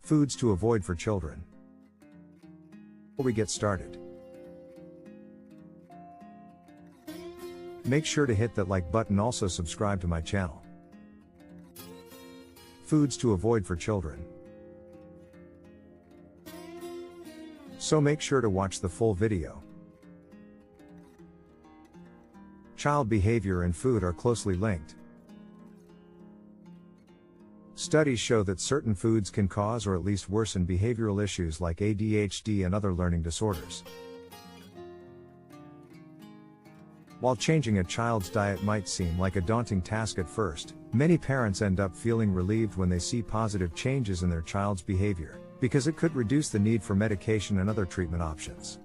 Foods to avoid for children. Before we get started, make sure to hit that like button, also subscribe to my channel. Foods to avoid for children. So make sure to watch the full video. Child behavior and food are closely linked. Studies show that certain foods can cause or at least worsen behavioral issues like ADHD and other learning disorders. While changing a child's diet might seem like a daunting task at first, many parents end up feeling relieved when they see positive changes in their child's behavior, because it could reduce the need for medication and other treatment options.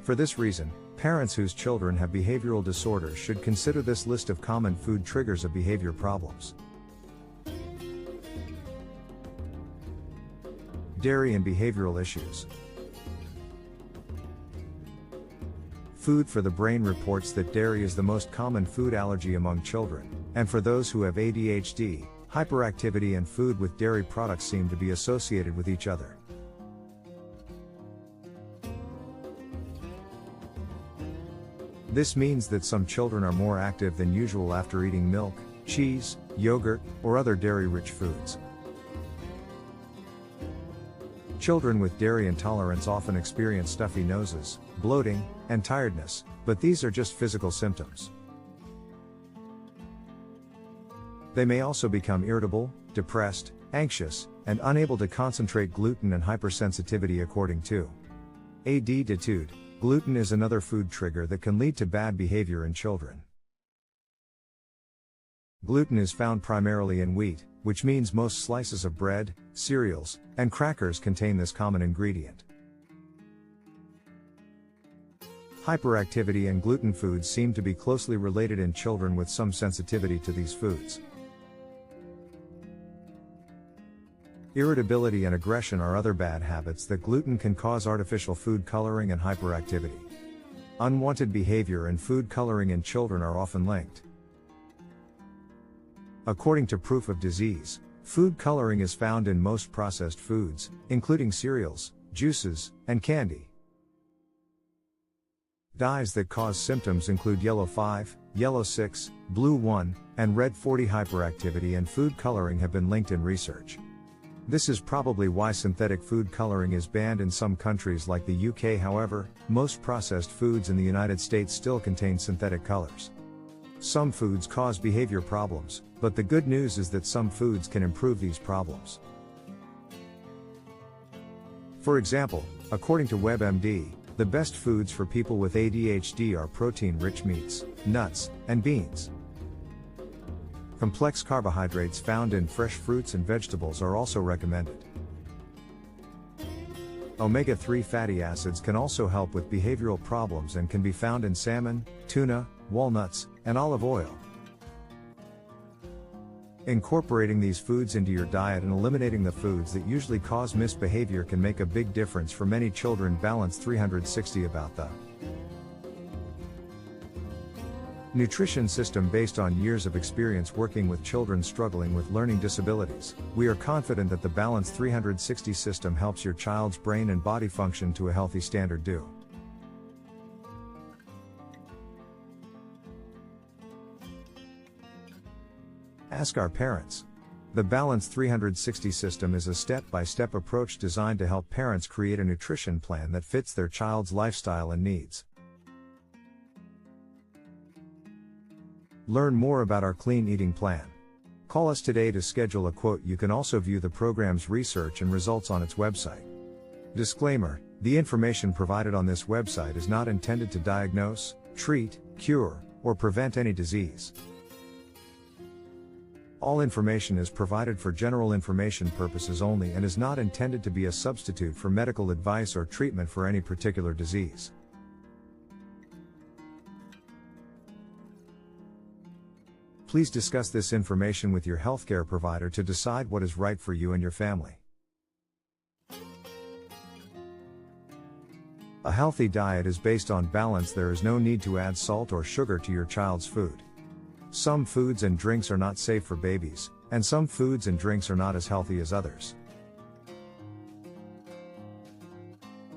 For this reason, parents whose children have behavioral disorders should consider this list of common food triggers of behavior problems. Dairy and behavioral issues. Food for the Brain reports that dairy is the most common food allergy among children, and for those who have ADHD, hyperactivity and food with dairy products seem to be associated with each other. This means that some children are more active than usual after eating milk, cheese, yogurt, or other dairy-rich foods. Children with dairy intolerance often experience stuffy noses, bloating, and tiredness, but these are just physical symptoms. They may also become irritable, depressed, anxious, and unable to concentrate. Gluten and hypersensitivity. According to ADDitude, gluten is another food trigger that can lead to bad behavior in children. Gluten is found primarily in wheat, which means most slices of bread, cereals, and crackers contain this common ingredient. Hyperactivity and gluten foods seem to be closely related in children with some sensitivity to these foods. Irritability and aggression are other bad habits that gluten can cause. Artificial food coloring and hyperactivity. Unwanted behavior and food coloring in children are often linked. According to Proof of Disease, food coloring is found in most processed foods, including cereals, juices, and candy. Dyes that cause symptoms include yellow 5, yellow 6, blue 1, and red 40. Hyperactivity and food coloring have been linked in research. This is probably why synthetic food coloring is banned in some countries like the UK. However, most processed foods in the United States still contain synthetic colors. Some foods cause behavior problems, but the good news is that some foods can improve these problems. For example, according to WebMD, the best foods for people with ADHD are protein-rich meats, nuts, and beans. Complex carbohydrates found in fresh fruits and vegetables are also recommended. Omega-3 fatty acids can also help with behavioral problems and can be found in salmon, tuna, walnuts, and olive oil. Incorporating these foods into your diet and eliminating the foods that usually cause misbehavior can make a big difference for many children. Balance 360 about the nutrition system. Based on years of experience working with children struggling with learning disabilities, we are confident that the Balance 360 system helps your child's brain and body function to a healthy standard. Do ask our parents. The Balance 360 system is a step-by-step approach designed to help parents create a nutrition plan that fits their child's lifestyle and needs. Learn more about our clean eating plan. Call us today to schedule a quote. You can also view the program's research and results on its website. Disclaimer: the information provided on this website is not intended to diagnose, treat, cure, or prevent any disease. All information is provided for general information purposes only and is not intended to be a substitute for medical advice or treatment for any particular disease. Please discuss this information with your healthcare provider to decide what is right for you and your family. A healthy diet is based on balance. There is no need to add salt or sugar to your child's food. Some foods and drinks are not safe for babies, and some foods and drinks are not as healthy as others.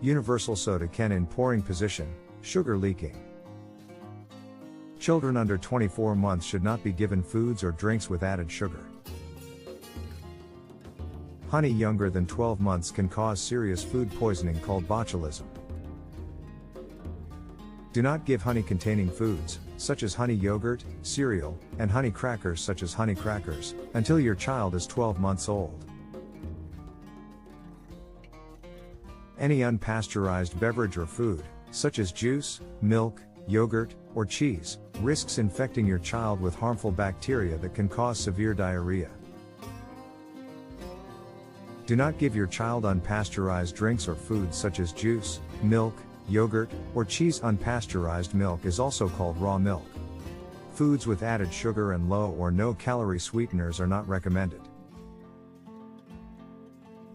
Universal soda can in pouring position, sugar leaking. Children under 24 months should not be given foods or drinks with added sugar. Honey younger than 12 months can cause serious food poisoning called botulism. Do not give honey-containing foods, such as honey yogurt, cereal, and honey crackers such as honey crackers, until your child is 12 months old. Any unpasteurized beverage or food, such as juice, milk, yogurt, or cheese, risks infecting your child with harmful bacteria that can cause severe diarrhea. Do not give your child unpasteurized drinks or foods such as juice, milk, yogurt, or cheese. Unpasteurized milk is also called raw milk. Foods with added sugar and low or no calorie sweeteners are not recommended.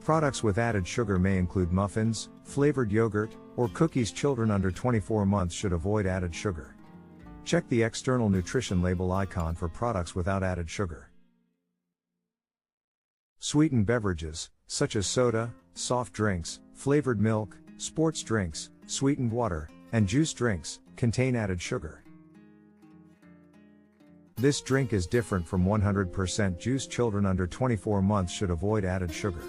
Products with added sugar may include muffins, flavored yogurt, or cookies. Children under 24 months should avoid added sugar. Check the external nutrition label icon for products without added sugar. Sweetened beverages, such as soda, soft drinks, flavored milk, sports drinks, sweetened water, and juice drinks, contain added sugar. This drink is different from 100% juice. Children under 24 months should avoid added sugar.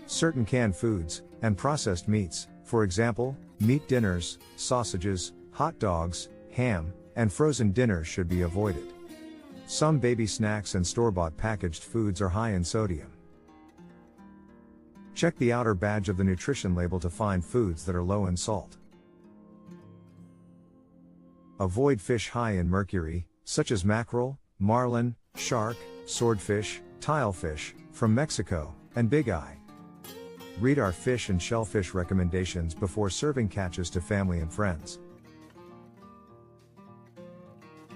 Certain canned foods, and processed meats, for example, meat dinners, sausages, hot dogs, ham, and frozen dinners should be avoided. Some baby snacks and store-bought packaged foods are high in sodium. Check the outer badge of the nutrition label to find foods that are low in salt. Avoid fish high in mercury, such as mackerel, marlin, shark, swordfish, tilefish, from Mexico, and big eye. Read our fish and shellfish recommendations before serving catches to family and friends.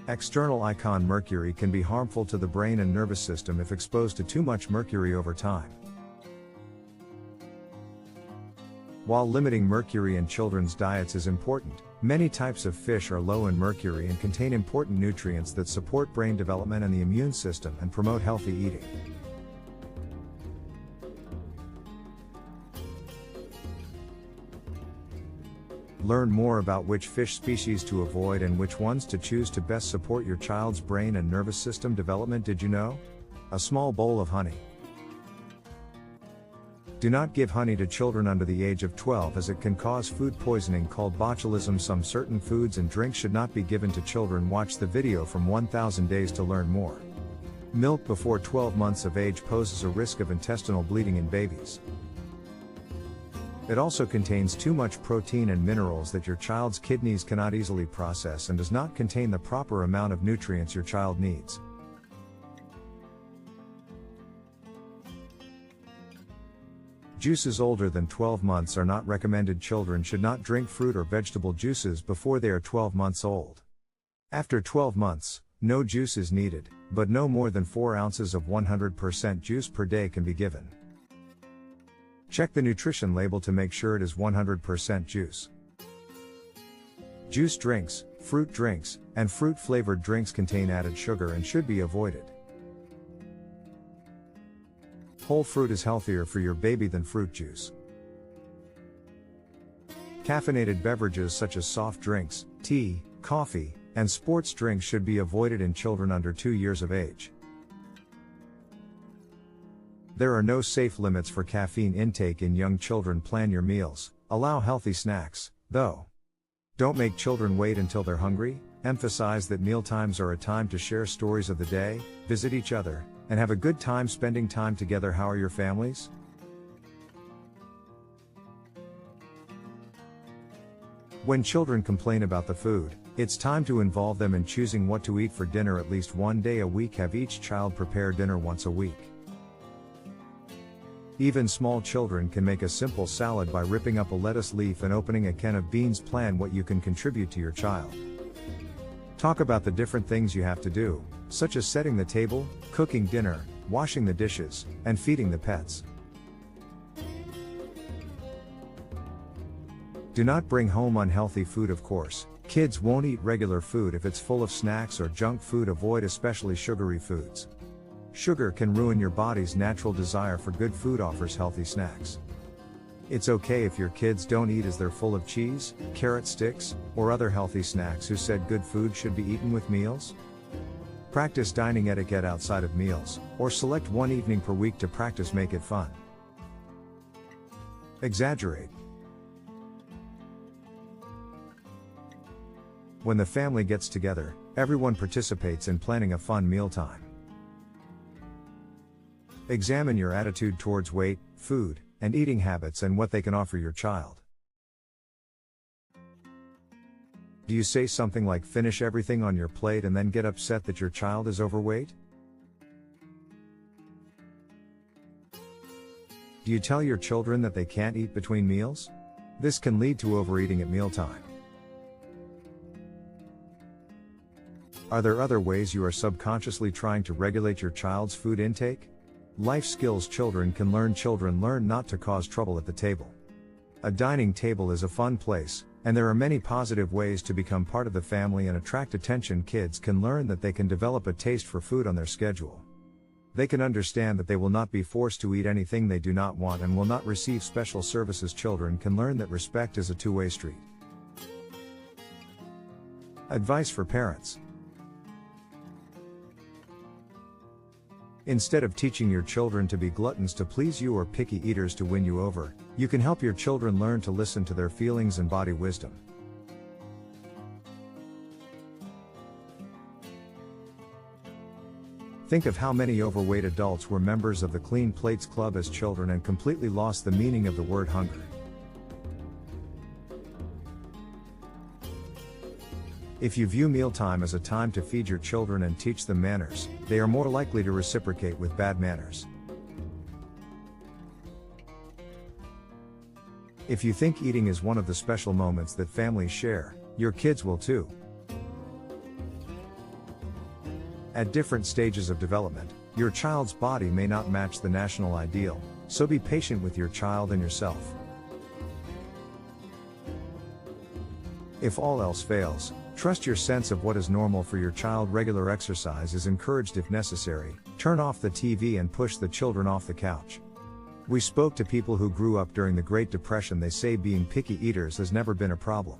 External icon: mercury can be harmful to the brain and nervous system if exposed to too much mercury over time. While limiting mercury in children's diets is important, many types of fish are low in mercury and contain important nutrients that support brain development and the immune system and promote healthy eating. Learn more about which fish species to avoid and which ones to choose to best support your child's brain and nervous system development. Did you know? A small bowl of honey. Do not give honey to children under the age of 12 as it can cause food poisoning called botulism. Some certain foods and drinks should not be given to children. Watch the video from 1000 Days to learn more. Milk before 12 months of age poses a risk of intestinal bleeding in babies. It also contains too much protein and minerals that your child's kidneys cannot easily process and does not contain the proper amount of nutrients your child needs. Juices older than 12 months are not recommended. Children should not drink fruit or vegetable juices before they are 12 months old. After 12 months, no juice is needed, but no more than 4 ounces of 100% juice per day can be given. Check the nutrition label to make sure it is 100% juice. Juice drinks, fruit drinks, and fruit-flavored drinks contain added sugar and should be avoided. Whole fruit is healthier for your baby than fruit juice. Caffeinated beverages such as soft drinks, tea, coffee, and sports drinks should be avoided in children under 2 years of age. There are no safe limits for caffeine intake in young children. Plan your meals, allow healthy snacks, though. Don't make children wait until they're hungry. Emphasize that mealtimes are a time to share stories of the day, visit each other, and have a good time spending time together. How are your families? When children complain about the food, it's time to involve them in choosing what to eat for dinner at least one day a week. Have each child prepare dinner once a week. Even small children can make a simple salad by ripping up a lettuce leaf and opening a can of beans. Plan what you can contribute to your child. Talk about the different things you have to do, such as setting the table, cooking dinner, washing the dishes, and feeding the pets. Do not bring home unhealthy food, of course. Kids won't eat regular food if it's full of snacks or junk food. Avoid especially sugary foods. Sugar can ruin your body's natural desire for good food. Offers healthy snacks. It's okay if your kids don't eat as they're full of cheese, carrot sticks, or other healthy snacks. Who said good food should be eaten with meals? Practice dining etiquette outside of meals, or select one evening per week to practice. Make it fun. Exaggerate. When the family gets together, everyone participates in planning a fun mealtime. Examine your attitude towards weight, food, and eating habits and what they can offer your child. Do you say something like finish everything on your plate and then get upset that your child is overweight? Do you tell your children that they can't eat between meals? This can lead to overeating at mealtime. Are there other ways you are subconsciously trying to regulate your child's food intake? Life skills children can learn. Children learn not to cause trouble at the table. A dining table is a fun place, and there are many positive ways to become part of the family and attract attention. Kids can learn that they can develop a taste for food on their schedule. They can understand that they will not be forced to eat anything they do not want and will not receive special services. Children can learn that respect is a two-way street. Advice for parents. Instead of teaching your children to be gluttons to please you or picky eaters to win you over, you can help your children learn to listen to their feelings and body wisdom. Think of how many overweight adults were members of the Clean Plates Club as children and completely lost the meaning of the word hunger. If you view mealtime as a time to feed your children and teach them manners, they are more likely to reciprocate with bad manners. If you think eating is one of the special moments that families share, your kids will too. At different stages of development, your child's body may not match the national ideal, so be patient with your child and yourself. If all else fails, trust your sense of what is normal for your child. Regular exercise is encouraged if necessary. Turn off the TV and push the children off the couch. We spoke to people who grew up during the Great Depression. They say being picky eaters has never been a problem.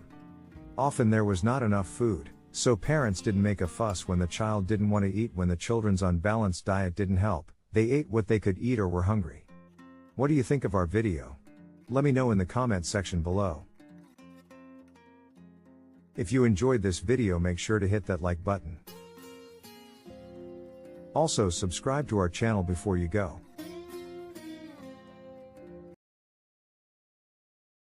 Often there was not enough food, so parents didn't make a fuss when the child didn't want to eat. When the children's unbalanced diet didn't help, they ate what they could eat or were hungry. What do you think of our video? Let me know in the comments section below. If you enjoyed this video, make sure to hit that like button. Also subscribe to our channel before you go.